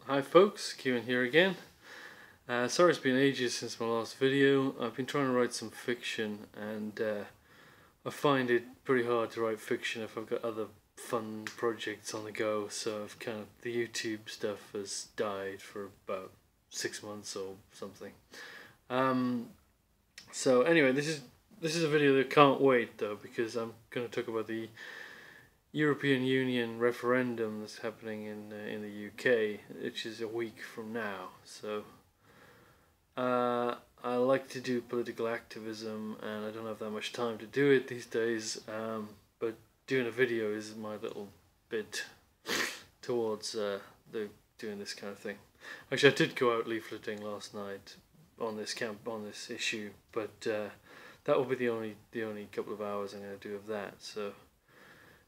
Hi folks, Kieran here again. Sorry it's been ages since my last video. I've been trying to write some fiction and I find it pretty hard to write fiction if I've got other fun projects on the go, so the YouTube stuff has died for about 6 months or something. So anyway, this is a video that can't wait though, because I'm going to talk about the European Union referendum that's happening in the UK, which is a week from now. So I like to do political activism, and I don't have that much time to do it these days. But doing a video is my little bit towards doing this kind of thing. Actually, I did go out leafleting last night on this issue, but that will be the only couple of hours I'm going to do of that. So.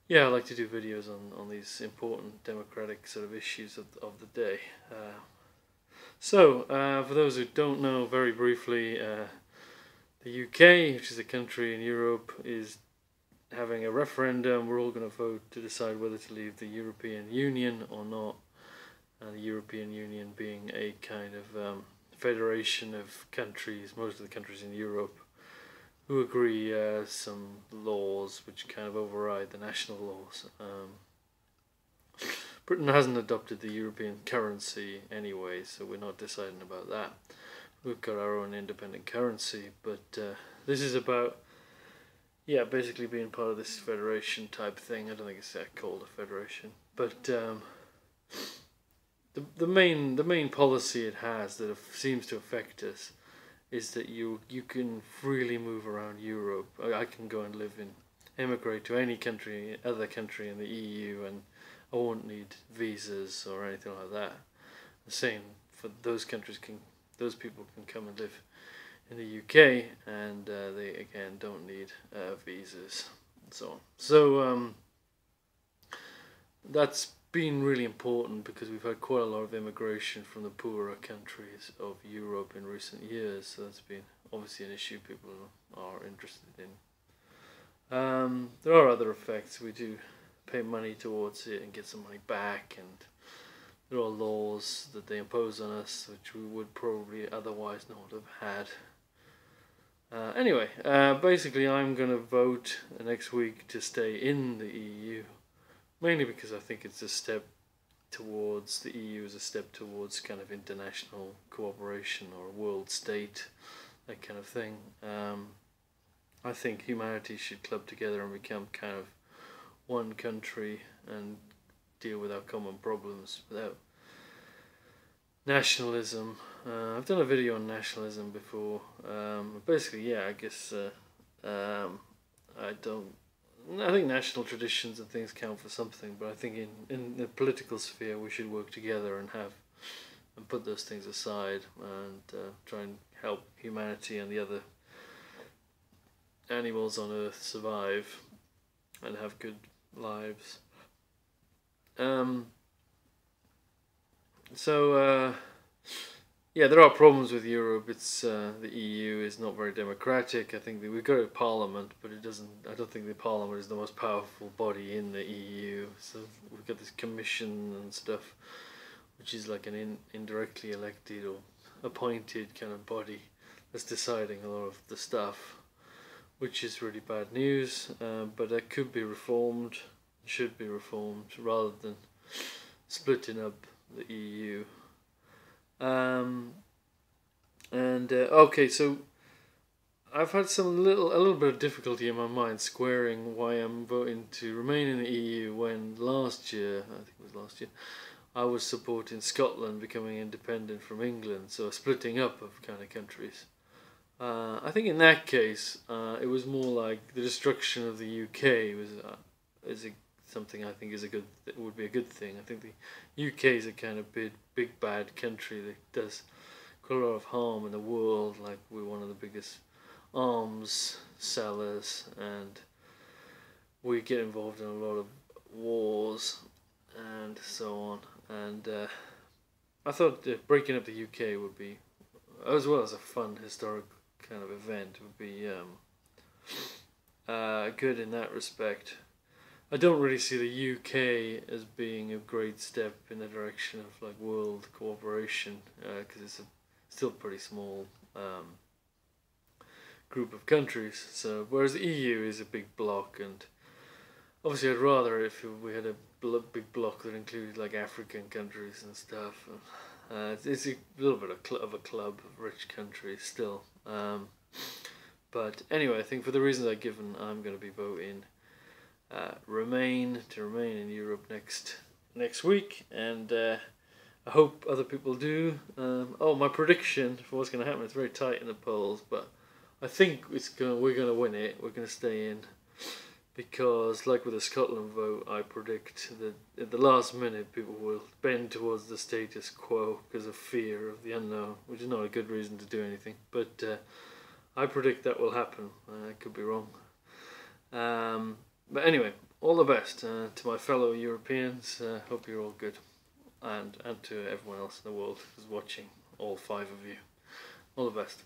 Yeah, I like to do videos on these important democratic sort of issues of the day. For those who don't know, very briefly, the UK, which is a country in Europe, is having a referendum. We're all going to vote to decide whether to leave the European Union or not. And the European Union being a kind of federation of countries, most of the countries in Europe, who agree some laws which kind of override the national laws. Britain hasn't adopted the European currency anyway, so we're not deciding about that. We've got our own independent currency, but this is about, yeah, basically being part of this federation type thing. I don't think it's called a federation, but the main policy it has that seems to affect us is that you can freely move around Europe. I can go and emigrate to any other country in the EU, and I won't need visas or anything like that. The same for those countries. Those people can come and live in the UK, and they again don't need visas and so on. So that's been really important because we've had quite a lot of immigration from the poorer countries of Europe in recent years, so that's been obviously an issue people are interested in. There are other effects. We do pay money towards it and get some money back, and there are laws that they impose on us which we would probably otherwise not have had. Anyway, basically I'm going to vote next week to stay in the EU. Mainly because I think it's a step towards, the EU is a step towards kind of international cooperation or a world state, that kind of thing. I think humanity should club together and become kind of one country and deal with our common problems without nationalism. I've done a video on nationalism before. Basically, yeah, I guess I think national traditions and things count for something, but I think in the political sphere we should work together and put those things aside and try and help humanity and the other animals on Earth survive and have good lives. Yeah, there are problems with Europe. It's the EU is not very democratic. I think that we've got a parliament, but it doesn't. I don't think the parliament is the most powerful body in the EU. So we've got this commission and stuff, which is like an indirectly elected or appointed kind of body that's deciding a lot of the stuff, which is really bad news. But that could be reformed, should be reformed, rather than splitting up the EU. Okay, so I've had a little bit of difficulty in my mind squaring why I'm voting to remain in the EU when last year, I think it was last year, I was supporting Scotland becoming independent from England, so a splitting up of kind of countries. I think in that case, it was more like the destruction of the UK something I think would be a good thing. I think the UK is a kind of big bad country that does quite a lot of harm in the world. Like, we're one of the biggest arms sellers, and we get involved in a lot of wars and so on. And I thought breaking up the UK would be, as well as a fun historic kind of event, would be good in that respect. I don't really see the UK as being a great step in the direction of like world cooperation, because it's still pretty small group of countries. So whereas the EU is a big bloc, and obviously I'd rather if we had a big bloc that included like African countries and stuff. It's a little bit of a club of rich countries still. But anyway, I think for the reasons I've given, I'm going to be voting remain in Europe next week, and I hope other people do. My prediction for what's going to happen, it's very tight in the polls, but I think we're going to win it. We're going to stay in, because like with the Scotland vote, I predict that at the last minute people will bend towards the status quo because of fear of the unknown, which is not a good reason to do anything, but I predict that will happen. I could be wrong. But anyway, all the best to my fellow Europeans. Hope you're all good, and to everyone else in the world who's watching, all 5 of you. All the best.